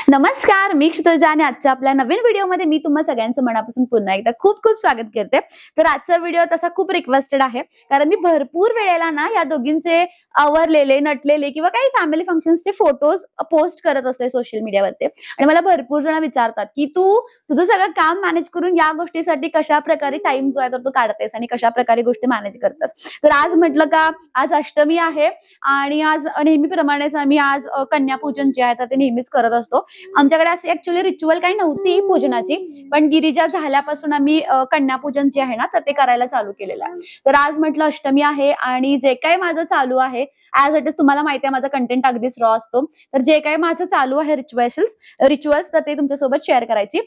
नमस्कार, मी क्षितिजा आणि आजच्या आपल्या नवीन व्हिडिओमध्ये मी तुम्हा सगळ्यांचं मनापासून पुन्हा एकदा खूप खूप स्वागत करते। तर आजचा व्हिडिओ तसा खूप रिक्वेस्टेड आहे, कारण मी भरपूर वेळेला ना या दोघींचे आवरलेले नटलेले किंवा काही फॅमिली फंक्शन्सचे फोटोज पोस्ट करत असते सोशल मीडियावरती। आणि मला भरपूर जण विचारतात की तू तुझं सगळं काम मॅनेज करून या गोष्टीसाठी कशा प्रकारे टाइम जो आहे तो काढतेस आणि कशा प्रकारे गोष्टी मॅनेज करतेस। तर आज म्हटलं का आज अष्टमी आहे आणि आज नेहमीप्रमाणेच आम्ही आज कन्यापूजन जे आहे ते नेहमीच करत असतो। आमच्याकडे अशी ऍक्च्युअली रिच्युअल काही नव्हती पूजनाची, पण गिरिजा झाल्यापासून आम्ही कन्यापूजन जे आहे ना तर ते करायला चालू केलेलं आहे। तर आज म्हटलं अष्टमी आहे आणि जे काही माझं चालू आहे ऍज इट इज, तुम्हाला माहिती आहे माझा कंटेंट अगदीच रॉ असतो, तर जे काही माझं चालू आहे रिच्युअल्स तर ते तुमच्यासोबत शेअर करायची।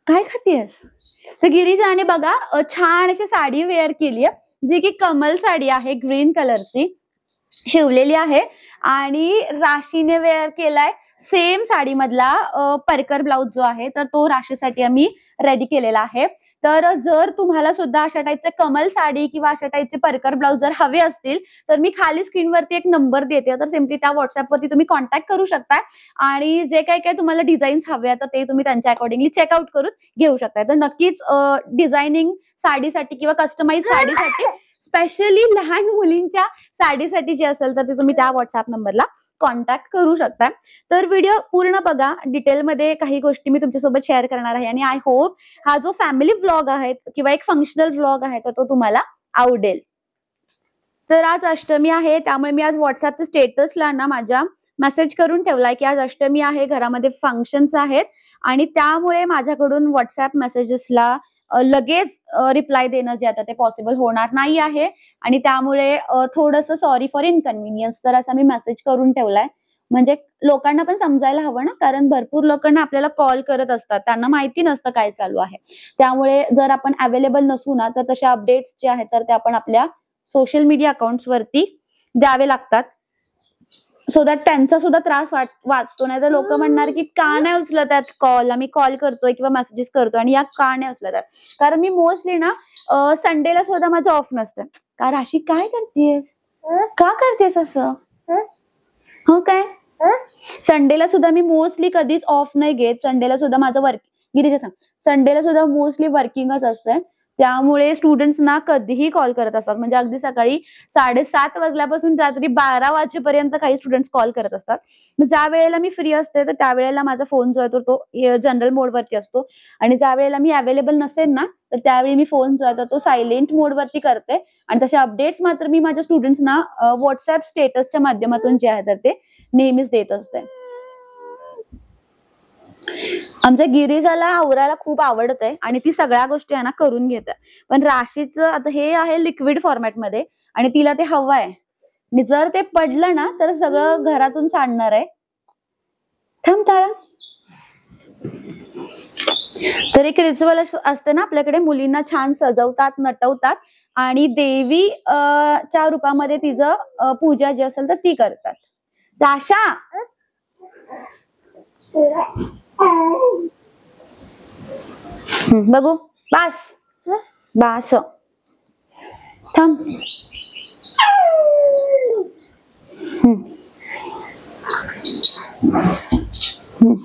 काय खातेस? तर गिरिजाने बघा छान अशी साडी वेअर केली आहे, जी की कमल साडी आहे, ग्रीन कलरची शिवलेली आहे आणि राशीने वेअर केलाय सेम साडी मधला परकर ब्लाउज जो आहे तर तो राशीसाठी आम्ही रेडी केलेला आहे। तर जर तुम्हाला सुद्धा अशा टाईपचे कमल साडी किंवा अशा टाईपचे परकर ब्लाउज जर हवे असतील तर मी खाली स्क्रीनवरती एक नंबर देते, तर सिम्पली त्या व्हॉट्सअपवरती तुम्ही कॉन्टॅक्ट करू शकता आणि जे काही काही तुम्हाला डिझाईन्स हवे तर ते तुम्ही त्यांच्या अकॉर्डिंगली चेकआउट करून घेऊ शकता। तर नक्कीच डिझायनिंग साडीसाठी किंवा कस्टमाइज साडीसाठी स्पेशली लहान मुलींच्या साडीसाठी जे असेल तर ते तुम्ही त्या व्हॉट्सअप नंबरला कॉन्टॅक्ट करू शकता। तर व्हिडिओ पूर्ण बघा, डिटेलमध्ये काही गोष्टी मी तुमच्यासोबत शेअर करणार आहे आणि आय होप हा जो फॅमिली व्लॉग आहे किंवा एक फंक्शनल व्लॉग आहे तर तो तुम्हाला आवडेल। तर आज अष्टमी आहे, त्यामुळे मी आज व्हॉट्सअपच्या स्टेटसला ना माझ्या मेसेज करून ठेवलाय की आज अष्टमी आहे, घरामध्ये फंक्शन्स आहेत आणि त्यामुळे माझ्याकडून व्हॉट्सअप मेसेजेसला लगेच रिप्लाय देणं जे आता ते पॉसिबल होणार नाही आहे आणि त्यामुळे थोडंसं सॉरी फॉर इनकन्व्हिनियन्स तर असा मी मेसेज करून ठेवलाय, म्हणजे लोकांना पण समजायला हवं ना, कारण भरपूर लोकांना आपल्याला कॉल करत असतात, त्यांना माहिती नसतं काय चालू आहे। त्यामुळे जर आपण अवेलेबल नसू ना तर तशा अपडेट्स जे आहेत तर ते आपण आपल्या सोशल मीडिया अकाउंट्स वरती द्यावे लागतात, सो दॅट त्यांचा सुद्धा त्रास वाचतो। नाही तर लोक म्हणणार की का नाही उचलत आहेत कॉल, आम्ही कॉल करतोय किंवा मेसेजेस करतोय आणि या का नाही उचलत आहेत। कारण मी मोस्टली ना संडेला सुद्धा माझं ऑफ नसतं। का राशी काय करतेस, का करतेस असं? हो काय, संडेला सुद्धा मी मोस्टली कधीच ऑफ नाही घेत, संडेला सुद्धा माझं गिरीजा संडेला सुद्धा मोस्टली वर्किंगच असतंय। त्यामुळे स्टुडंट्स ना कधीही कॉल करत असतात, म्हणजे अगदी सकाळी 7:30 वाजल्यापासून रात्री 12 वाजेपर्यंत काही स्टुडंट्स कॉल करत असतात। मग ज्या वेळेला मी फ्री असते तर त्यावेळेला माझा फोन जो आहे तो जनरल मोडवरती असतो आणि ज्या वेळेला मी अवेलेबल नसेल ना तर त्यावेळी मी फोन जो आहे तो सायलेंट मोडवरती करते आणि तशा अपडेट्स मात्र मी माझ्या स्टुडंट्सना व्हॉट्सअप स्टेटसच्या माध्यमातून जे आहे तर ते नेहमीच देत असते। आमच्या गिरिजाला आवरायला खूप आवडत आहे आणि ती सगळ्या गोष्टी आहे ना करून घेते, पण राशीचं आता हे आहे लिक्विड फॉर्मॅट मध्ये आणि तिला ते हवं आहे आणि जर ते पडलं ना तर सगळं घरातून सांडणार आहे। थांब ताळा। तर एक रिच्युअल असते ना आपल्याकडे, मुलींना छान सजवतात नटवतात आणि देवी च्या रूपामध्ये तिचं पूजा जी असेल तर ती करतात। राशा बघू, बास बास, थांब।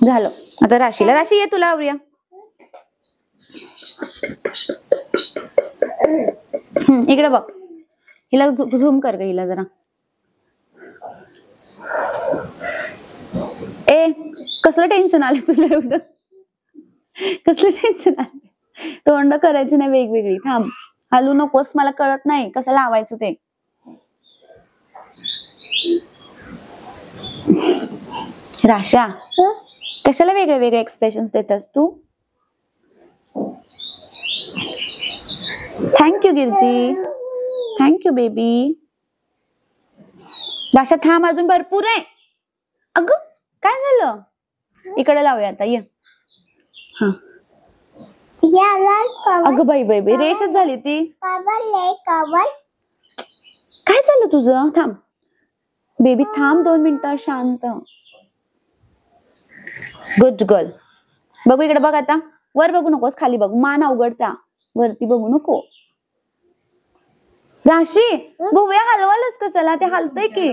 झालं, आता राशीला, राशी ये तुला आवरूया। इकडे बघ, हिला झूम कर ग हिला जरा। ए कसलं टेन्शन आलं तुला एवढं, कसलं टेन्शन आलं? तोंड करायची नाही वेगवेगळी, थांब, हलू नकोस, मला कळत नाही कसं लावायचं ते। राशा कशाला वेगळे वेगळे एक्सप्रेशन्स देतेस तू? Thank you Girji, thank you baby. Rasha थांब, अजून भरपूर आहे। अगं काय झालं, इकडे लावूया आता, ये। हा अगं बाई बाई बाई, रेषच झाली ती। काय झालं तुझं? थांब बेबी, थांब 2 मिनिटं शांत। Good girl. बघू इकडे बघ, आता वर बघू नकोस, खाली बघ, मान अवघडता, वरती बघू नको। राशी भुवया हलवालच कशाला, ते हलतय की।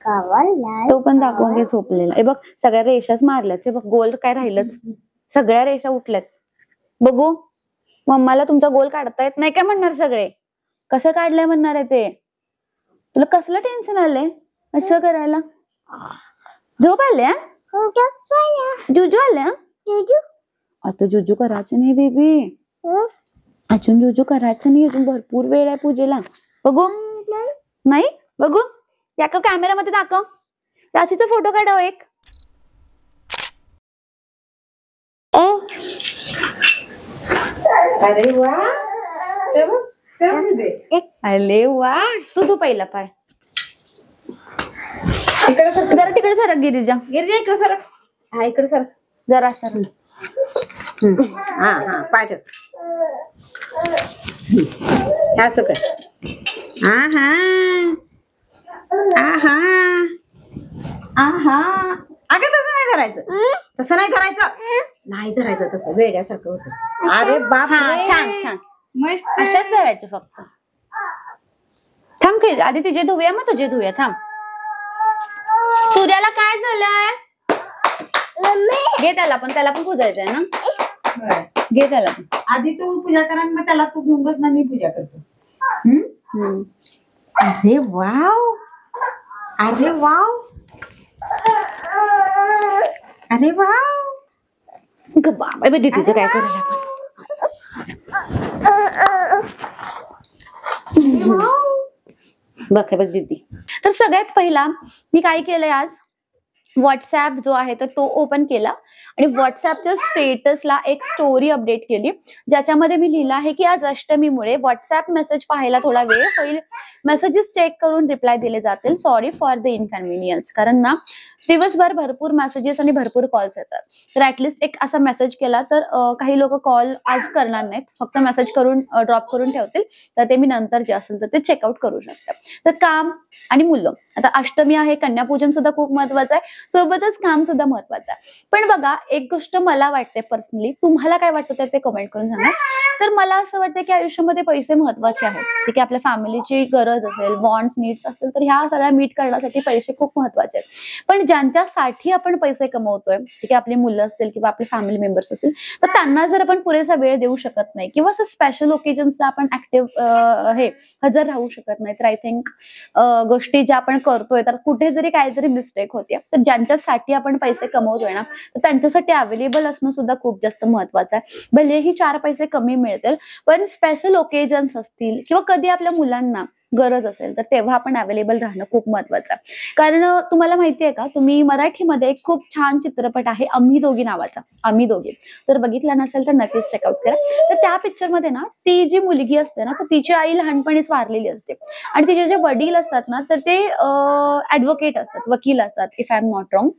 तो पण दाखवून घे झोपलेला. हे बघ सगळ्या रेषाच मारल्यात. हे बघ गोल काय राहिलंच, सगळ्या रेषा उठल्यात. बघू मम्माला तुमचा गोल काढता येत नाही काय म्हणणार सगळे. कसं काढलंय म्हणणार आहे ते. तुला कसलं टेन्शन आलंय असं करायला. झोप आल्या, जुजू आल्या. आता जुजू करायचं नाही बेबी, अजून जुजू करायचं नाही, अजून भरपूर वेळ आहे पूजेला. बघू नाही बघू या का कॅमेरामध्ये दाखव. राशीचा फोटो काढाव एक. अरे वा, अरे वा. तू पहिला पाय जरा तिकडे सरक गिरिजा. गिरजा इकडे सर. हा इकडे सर. जरा सरक. हा हा पाय ठेव. असं कर. हा हा हा हा. अगं तसं नाही करायचं, तसं नाही करायचं, नाही करायचं तसं वेड्यासारखं होतं. अरे बाप, छान छान मस्त. अशाच करायचं फक्त. थांब की आधी तिचे धुया मग तुझे धुया. थांब. सूर्याला काय झालंय. घे त्याला पण पूजायचंय ना. घे त्याला पण. आधी तू पूजा करा, मग त्याला तू घेऊन बस ना, मी पूजा करतो. अरे वाव, अरे वाव, अरे वाव. बाबा दीदीचं काय करायला आपण. बघ दीदी. तर सगळ्यात पहिला मी काय केलंय आज, व्हॉट्सअप जो आहे तर तो ओपन केला आणि व्हॉट्सअपच्या स्टेटसला एक स्टोरी अपडेट केली, ज्याच्यामध्ये मी लिहिलं आहे की आज अष्टमीमुळे व्हॉट्सअप मेसेज पाहायला थोडा वेळ होईल, मेसेजेस चेक करून रिप्लाय दिले जातील, सॉरी फॉर द इनकन्व्हिनियन्स. कारण ना दिवसभर भरपूर मेसेजेस आणि भरपूर कॉल्स येतात. तर ऍटलिस्ट एक असा मेसेज केला तर काही लोक कॉल आज करणार नाहीत, फक्त मेसेज करून ड्रॉप करून ठेवतील, तर ते मी नंतर जे असेल तर ते चेकआउट करू शकतात. तर काम आणि मुलं, आता अष्टमी आहे, कन्यापूजन सुद्धा खूप महत्वाचं आहे, सोबतच काम सुद्धा महत्वाचं आहे. पण बघा एक गोष्ट मला वाटते पर्सनली, तुम्हाला काय वाटतं ते कमेंट करून सांगा. तर मला असं वाटतं की आयुष्यामध्ये पैसे महत्वाचे आहेत. ठीक आहे, आपल्या फॅमिलीची गरज असेल, वॉन्ट्स नीड्स असतील, तर ह्या सगळ्या मीट करण्यासाठी पैसे खूप महत्वाचे आहेत. पण ज्यांच्यासाठी आपण पैसे कमवतोय, ठीक आहे, आपली मुलं असतील किंवा आपले फॅमिली मेंबर्स असतील, तर त्यांना जर आपण पुरेसा वेळ देऊ शकत नाही किंवा असं स्पेशल ओकेजन्सला आपण ऍक्टिव्ह हजर राहू शकत नाही, तर आय थिंक गोष्टी ज्या आपण करतोय तर कुठेतरी काहीतरी मिस्टेक होते. तर ज्यांच्यासाठी आपण पैसे कमवतोय ना, तर त्यांच्यासाठी अवेलेबल असणं सुद्धा खूप जास्त महत्वाचं आहे. भलेही 4 पैसे कमी मिळतील, पण स्पेशल ओकेजन्स असतील किंवा कधी आपल्या मुलांना गरज असेल तर तेव्हा आपण अवेलेबल राहणं खूप महत्वाचं आहे. कारण तुम्हाला माहितीये का, तुम्ही मराठीमध्ये एक खूप छान चित्रपट आहे आम्ही दोघी नावाचा, आम्ही दोघी, जर बघितला नसेल तर नक्कीच चेकआउट करा. तर त्या पिक्चर मध्ये ना ती जी मुलगी असते ना, तर तिची आई लहानपणीच वारलेली असते आणि तिचे जे वडील असतात ना, तर ते ऍडव्होकेट असतात, वकील असतात, if I am not wrong.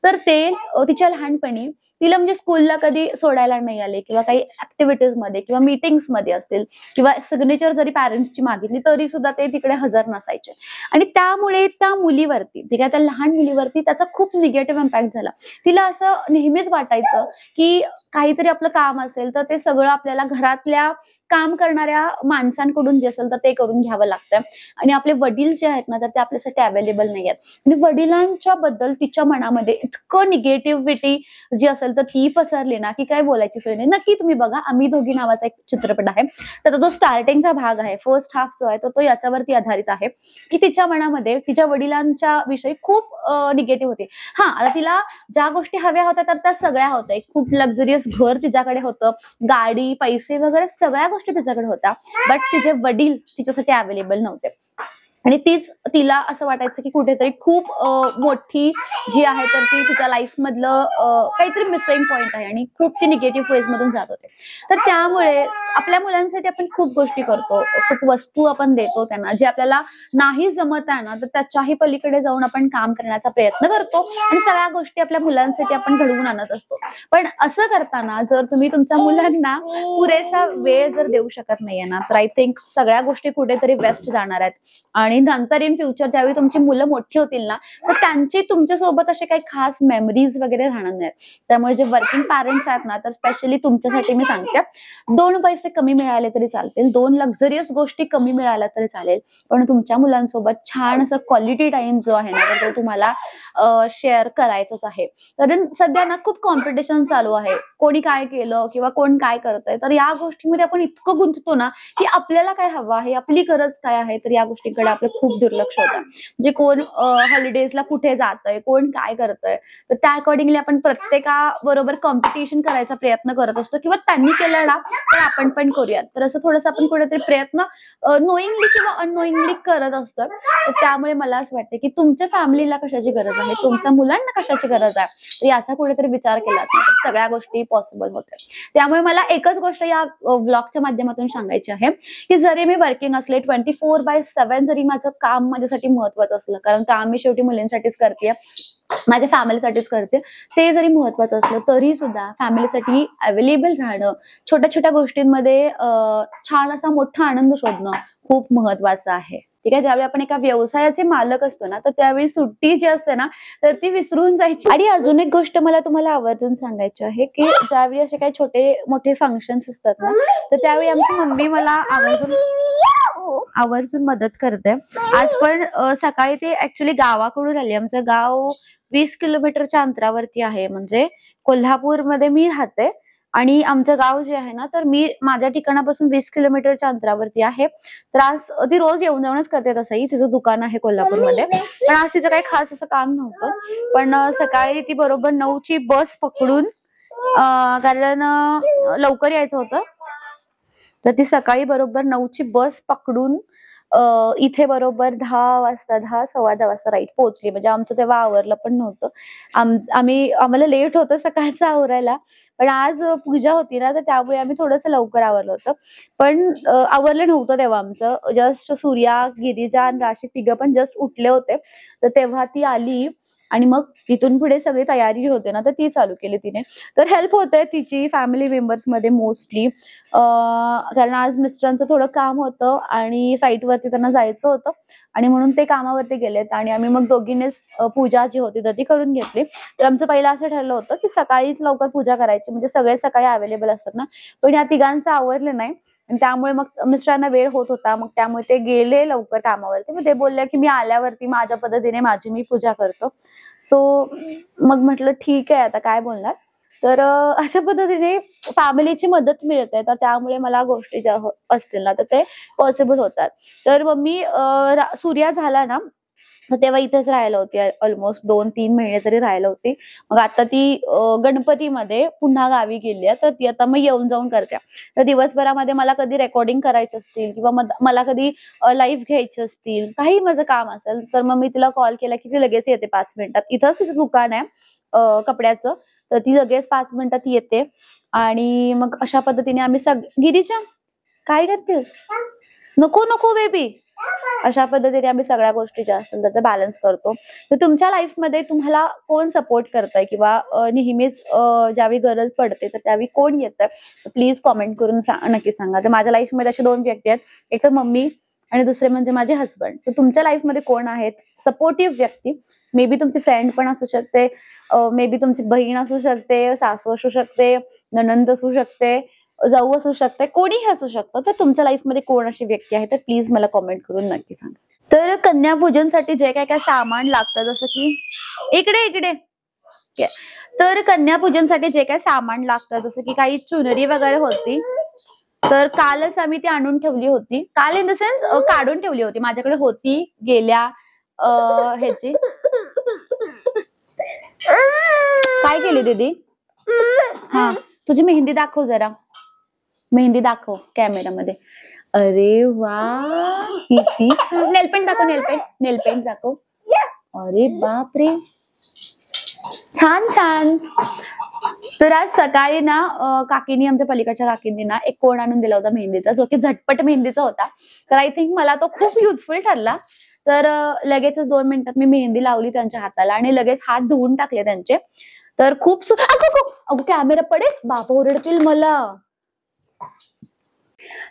तर ते तिच्या लहानपणी तिला म्हणजे स्कूलला कधी सोडायला नाही आले किंवा काही ऍक्टिव्हिटीज मध्ये किंवा मीटिंग्स मध्ये असतील किंवा सिग्नेचर जरी पॅरेंट्सची मागितली तरी सुद्धा ते तिकडे हजर नसायचे. आणि त्यामुळे त्या मुलीवरती, ठीक आहे, त्या लहान मुलीवरती त्याचा खूप निगेटिव्ह इम्पॅक्ट झाला. तिला असं नेहमीच वाटायचं की काहीतरी आपलं काम असेल तर ते सगळं आपल्याला घरातल्या काम करणाऱ्या माणसांकडून जे असेल तर ते करून घ्यावं लागतं आणि आपले वडील जे आहेत ना, तर ते आपल्यासाठी अवेलेबल नाही आहेत. आणि वडिलांच्या बद्दल तिच्या मनामध्ये इतकं निगेटिव्हिटी जी असेल तर ती पसरली ना की काय बोलायची सोय नाही. नक्की तुम्ही बघा, आम्ही दोघी नावाचा एक चित्रपट आहे, तर तो स्टार्टिंगचा भाग आहे, फर्स्ट हाफ जो आहे तो याच्यावरती आधारित आहे की तिच्या मनामध्ये तिच्या वडिलांच्या विषयी खूप निगेटिव्ह होते. हा, आता तिला ज्या गोष्टी हव्या होत्या तर त्या सगळ्या होत्या, खूप लक्झरियस घर तिच्याकडे होतं, गाडी, पैसे वगैरे सगळ्या गोष्टी तिच्याकडे होत्या, बट तिचे वडील तिच्यासाठी अवेलेबल नव्हते. आणि तीच तिला असं वाटायचं की कुठेतरी खूप मोठी जी आहे तर ती तिच्या लाईफ मधलं काहीतरी मिसिंग पॉइंट आहे आणि खूप ती निगेटिव्ह फेज मधून जात होते. तर त्यामुळे आपल्या मुलांसाठी आपण खूप गोष्टी करतो, खूप वस्तू आपण देतो त्यांना, जे आपल्याला नाही जमत आहे ना, तर त्याच्याही पलीकडे जाऊन आपण काम करण्याचा प्रयत्न करतो आणि सगळ्या गोष्टी आपल्या मुलांसाठी आपण घडवून आणत असतो. पण असं करताना जर तुम्ही तुमच्या मुलांना पुरेसा वेळ जर देऊ शकत नाहीये ना, तर आय थिंक सगळ्या गोष्टी कुठेतरी वेस्ट जाणार आहेत आणि आणि नंतर इन फ्युचर ज्यावेळी तुमची मुलं मोठी होतील ना, तर त्यांची तुमच्यासोबत असे काही खास मेमरीज वगैरे राहणार नाहीत. त्यामुळे जे वर्किंग पॅरेंट्स आहेत ना, तर स्पेशली तुमच्यासाठी मी सांगते, 2 पैसे कमी मिळाले तरी चालतील, 2 लक्झरियस गोष्टी कमी मिळाल्या तरी चालेल, पण तुमच्या मुलांसोबत छान असं क्वालिटी टाइम जो आहे ना, तर तो तुम्हाला शेअर करायचंच आहे. कारण सध्या ना खूप कॉम्पिटिशन चालू आहे, कोणी काय केलं किंवा कोण काय करतंय, तर या गोष्टीमध्ये आपण इतकं गुंततो ना, की आपल्याला काय हवं आहे, आपली गरज काय आहे, तर या गोष्टींकडे आपलं खूप दुर्लक्ष होतं. म्हणजे कोण हॉलिडेजला कुठे जातंय, कोण काय करतंय, तर त्या अकॉर्डिंगली आपण प्रत्येकाबरोबर कॉम्पिटिशन करायचा प्रयत्न करत असतो किंवा त्यांनी केलं ना, तर आपण पण करूयात. तर असं थोडंसं आपण कुठेतरी प्रयत्न नोईंगली किंवा अननोईंगली करत असतो. तर त्यामुळे मला असं वाटतं, की तुमच्या फॅमिलीला कशाची गरज आहे, तुमच्या मुलांना कशाची गरज आहे, तर याचा कुठेतरी विचार केला तर सगळ्या गोष्टी पॉसिबल होतात. त्यामुळे मला एकच गोष्ट या व्लॉगच्या माध्यमातून सांगायची आहे, की जरी मी वर्किंग असले 24/7 जरी माझं काम माझ्यासाठी महत्वाचं असलं, कारण काम मी शेवटी मुलींसाठीच करते, माझ्या फॅमिलीसाठीच करते, ते जरी महत्वाचं असलं तरी सुद्धा फॅमिलीसाठी अवेलेबल राहणं, छोट्या छोट्या गोष्टींमध्ये छान असा मोठा आनंद शोधणं खूप महत्वाचं आहे. ठीक आहे. ज्यावेळी आपण एका व्यवसायाचे मालक असतो ना, तर त्यावेळी सुट्टी जी असते ना, तर ती विसरून जायची. आणि अजून एक गोष्ट मला तुम्हाला आवर्जून सांगायची आहे, की ज्यावेळी असे काही छोटे मोठे फंक्शन्स असतात ना, तर त्यावेळी आमची मम्मी मला आवर्जून मदत करते. आज पण सकाळी ते ऍक्च्युली गावाकडून आली. आमचं गाव 20 किलोमीटरच्या अंतरावरती आहे. म्हणजे कोल्हापूरमध्ये मी राहते आणि आमचं गाव जे आहे ना, तर मी माझ्या ठिकाणापासून 20 किलोमीटरच्या अंतरावरती आहे. तर आज ती रोज येऊन जाऊनच करते. तसंही तिचं दुकान आहे कोल्हापूरमध्ये, पण आज तिचं काही खास असं काम नव्हतं. पण सकाळी ती बरोबर 9ची बस पकडून, कारण लवकर यायचं होतं, तर ती सकाळी बरोबर 9ची बस पकडून इथे बरोबर 10 वाजता राईट पोहोचली. म्हणजे आमचं तेव्हा आवरलं पण नव्हतं. आम्हाला लेट होतं सकाळचं आवरायला, पण आज पूजा होती ना, तर त्यामुळे आम्ही थोडंसं लवकर आवरलं होतं. पण आवरलं नव्हतं तेव्हा आमचं. जस्ट सूर्या, गिरिजा आणि राशी तिघं पण जस्ट उठले होते. तर तेव्हा ती आली आणि मग तिथून पुढे सगळी तयारी होते ना, तर ती चालू केली तिने. तर हेल्प होते तिची फॅमिली मेंबर्स मध्ये मोस्टली, कारण आज मिस्टरांचं थोडं काम होतं आणि साईटवरती त्यांना जायचं होतं आणि म्हणून ते कामावरती गेलेत आणि आम्ही मग दोघींनीच पूजा जी होती तर ती करून घेतली. तर आमचं पहिलं असं ठरलं होतं, की सकाळीच लवकर पूजा करायची, म्हणजे सगळे सकाळी अवेलेबल असतात ना. पण या तिघांचं आवरलं नाही आणि त्यामुळे मग मिस्टरांना वेळ होत होता. मग त्यामुळे ते गेले लवकर कामावरती. मग ते बोलले, की मी आल्यावरती माझ्या पद्धतीने माझी मी पूजा करतो. सो मग म्हटलं ठीक आहे, आता काय बोलणार. तर अशा पद्धतीने फॅमिलीची मदत मिळते. तर त्यामुळे मला गोष्टी ज्या असतील ना, तर ते पॉसिबल होतात. तर मग मी सूर्या झाला ना, तर तेव्हा इथेच राहायला होती. ऑलमोस्ट 2-3 महिने तरी राहायला होती. मग आता ती गणपतीमध्ये पुन्हा गावी गेली आहे. तर ती आता मग येऊन जाऊन करते. तर दिवसभरामध्ये मला कधी रेकॉर्डिंग करायची असतील किंवा मला कधी लाईव्ह घ्यायची असतील, काही माझं काम असेल, तर मग मी तिला कॉल केला की ती लगेच येते 5 मिनिटात. इथंच तिचं दुकान आहे कपड्याचं, तर ती लगेच 5 मिनिटात येते. आणि मग अशा पद्धतीने आम्ही गिरीजा काय करतेस? नको नको बेबी. अशा पद्धतीने आम्ही सगळ्या गोष्टी ज्या असतील त्याचा बॅलन्स करतो. तर तुमच्या लाईफमध्ये तुम्हाला कोण सपोर्ट करतंय किंवा नेहमीच ज्यावेळी गरज पडते तर त्यावेळी कोण येतं, प्लीज कॉमेंट करून नक्की सांगा. तर माझ्या लाईफमध्ये अशा 2 व्यक्ती आहेत, एक तर मम्मी आणि दुसरे म्हणजे माझे हसबंड. तर तुमच्या लाईफमध्ये कोण आहेत सपोर्टिव्ह व्यक्ती? मे बी तुमची फ्रेंड पण असू शकते, मे बी तुमची बहीण असू शकते, सासू असू शकते, नणंद असू शकते, जाऊ असू शकते, कोणीही असू शकतं. तर तुमच्या लाईफमध्ये कोण अशी व्यक्ती आहे तर प्लीज मला कॉमेंट करून नक्की सांगा. तर कन्यापूजनसाठी जे काय काय सामान लागतं, जसं की इकडे तर कन्यापूजनसाठी जे काय सामान लागतं, जसं की काही चुनरी वगैरे होती, तर कालच आम्ही ती आणून ठेवली होती. काल इन द सेन्स काढून ठेवली होती, माझ्याकडे होती गेल्या ह्याची. काय केली दीदी? हा, तुझी मेहंदी दाखव जरा, मेहंदी दाखव कॅमेरामध्ये. अरे वा, किती छान. नेलपेंट दाखव, नेलपेंट दाखव. अरे बापरे, छान छान. तर आज सकाळी ना काकीनी, आमच्या पलीकडच्या काकींनी ना एक कोण आणून दिला होता मेहंदीचा, जो की झटपट मेहंदीचा होता. तर आय थिंक मला तो खूप युजफुल ठरला. तर लगेचच 2 मिनिटात मी मेहंदी लावली त्यांच्या हाताला आणि लगेच हात धुवून टाकले त्यांचे. तर खूप अगो कॅमेरा पडेल, बाबा ओरडतील मला.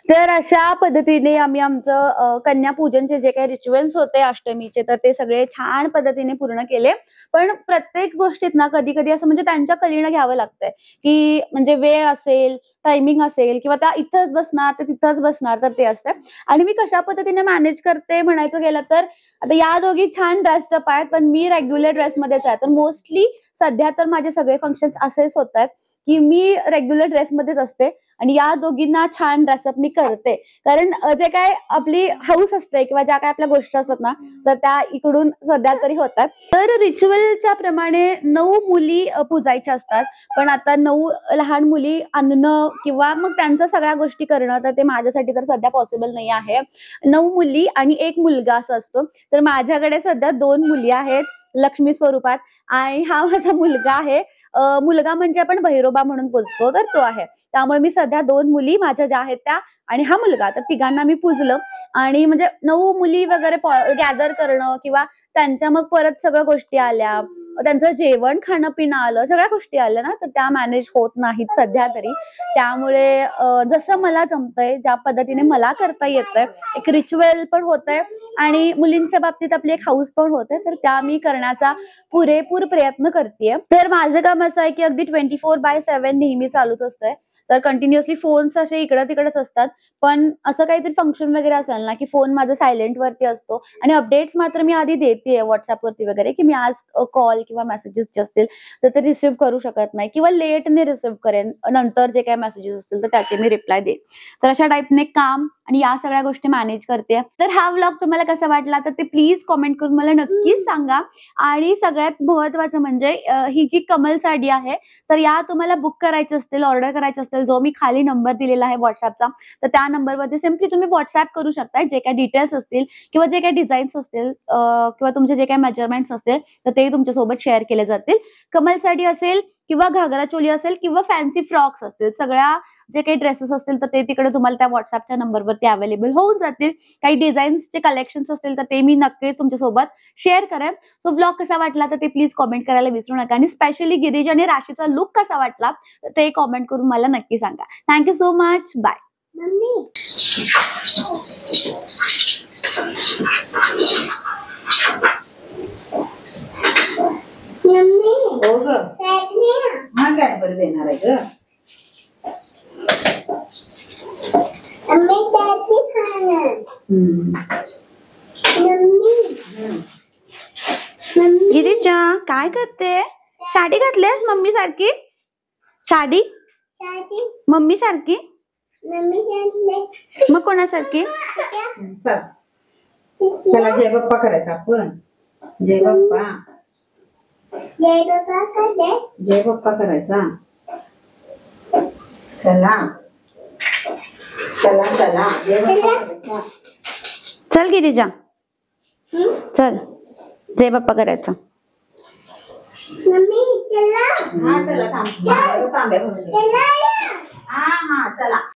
तर अशा पद्धतीने आम्ही आमचं कन्यापूजनचे जे काही रिच्युअल्स होते अष्टमीचे तर ते सगळे छान पद्धतीने पूर्ण केले. पण प्रत्येक गोष्टीत ना कधी कधी असं म्हणजे त्यांच्या कलीनं घ्यावं लागतंय की म्हणजे वेळ असेल, टायमिंग असेल किंवा त्या इथंच बसणार तर तिथंच बसणार तर ते असतं. आणि मी कशा पद्धतीने मॅनेज करते म्हणायचं गेलं तर आता या दोघी छान ड्रेस्ड आहेत पण मी रेग्युलर ड्रेसमध्येच आहे. तर मोस्टली सध्या तर माझे सगळे फंक्शन्स असेच होत आहेत की मी रेग्युलर ड्रेसमध्येच असते आणि या दोघींना छान ड्रेसअप मी करते. कारण जे काय आपली हाऊस असते किंवा ज्या काय आपल्या गोष्टी असतात ना तर त्या इकडून सध्या तरी होतात. तर रिच्युअलच्या प्रमाणे 9 मुली पूजायच्या असतात. पण आता 9 लहान मुली आणणं किंवा मग त्यांच्या सगळ्या गोष्टी करणं तर ते माझ्यासाठी तर सध्या पॉसिबल नाही आहे. 9 मुली आणि 1 मुलगा असं असतो. तर माझ्याकडे सध्या 2 मुली आहेत लक्ष्मी स्वरूपात आणि हा माझा मुलगा आहे. मुलगा म्हणजे आपण भैरोबा म्हणून पूजतो तर तो आहे. त्यामुळे मी सध्या 2 मुली माझ्या ज्या आहेत त्या आणि हा मुलगा तर तिघांना मी पूजलं. आणि म्हणजे 9 मुली वगैरे गॅदर करणं किंवा त्यांच्या मग परत सगळ्या गोष्टी आल्या, त्यांचं जेवण खाणं पिणं आलं, सगळ्या गोष्टी आल्या ना तर त्या मॅनेज होत नाहीत सध्या तरी. त्यामुळे जसं मला जमतंय ज्या पद्धतीने मला करता येतंय, एक रिच्युअल पण होतंय आणि मुलींच्या बाबतीत आपली एक हाऊस पण होते तर त्या मी करण्याचा पुरेपूर प्रयत्न करतेय. तर माझं काम असं आहे की अगदी 24/7 नेहमी चालूच असतंय. तर कंटिन्युअसली फोन्स असे इकडं तिकडच असतात. पण असं काहीतरी फंक्शन वगैरे असेल ना की फोन माझा सायलेंट वरती असतो आणि अपडेट्स मात्र मी आधी देते व्हॉट्सअप वरती वगैरे की मी आज कॉल किंवा मेसेजेस जे असतील तर ते रिसिव्ह करू शकत नाही किंवा लेटने रिसिव्ह करेन. नंतर जे काही मेसेजेस असतील तर त्याचे मी रिप्लाय देईन. तर अशा टाईपने काम आणि या सगळ्या गोष्टी मॅनेज करते. तर हा व्लॉग तुम्हाला कसा वाटला तर ते प्लीज कॉमेंट करून मला नक्कीच सांगा. आणि सगळ्यात महत्वाचं म्हणजे ही जी कमल साडी आहे तर या तुम्हाला बुक करायची असतील, ऑर्डर करायची असतील, जो मी खाली नंबर दिलेला आहे व्हॉट्सअपचा तर त्या नंबरवरती सिम्पली तुम्ही व्हॉट्सअप करू शकता. जे काही डिटेल्स असतील किंवा जे काही डिझाईन्स असतील किंवा तुमचे जे काही मेजरमेंट्स असतील तर ते तुमच्यासोबत शेअर केले जातील. कमल साडी असेल किंवा घागरा चोली असेल किंवा फॅन्सी फ्रॉक्स असतील, सगळ्या जे काही ड्रेसेस असतील तर ते तिकडे तुम्हाला त्या व्हॉट्सअपच्या नंबरवरती अवेलेबल होऊन जातील. काही डिझाईन्सचे कलेक्शन्स असतील तर ते मी नक्कीच तुमच्यासोबत शेअर करेन. सो ब्लॉग कसा वाटला तर ते प्लीज कॉमेंट करायला विसरू नका आणि स्पेशली गिरीज आणि राशीचा लुक कसा वाटला ते कॉमेंट करून मला नक्की सांगा. Thank you so much. बाय. हो ग हा कॅडबरी देणार आहे ग. गिरीजा काय करते? साडी घातलीस मम्मी सारखी? साडी मम्मी सारखी मग कोणासारखी? चला जय बाप्पा करायचा आपण. जय बाप्पा जय बाप्पा करायचा. चला चला चला जय बाप्पा करायचा. चल गिरीजा चल जय बाप्पा करायचा. हा चला थांब. हा हा चला.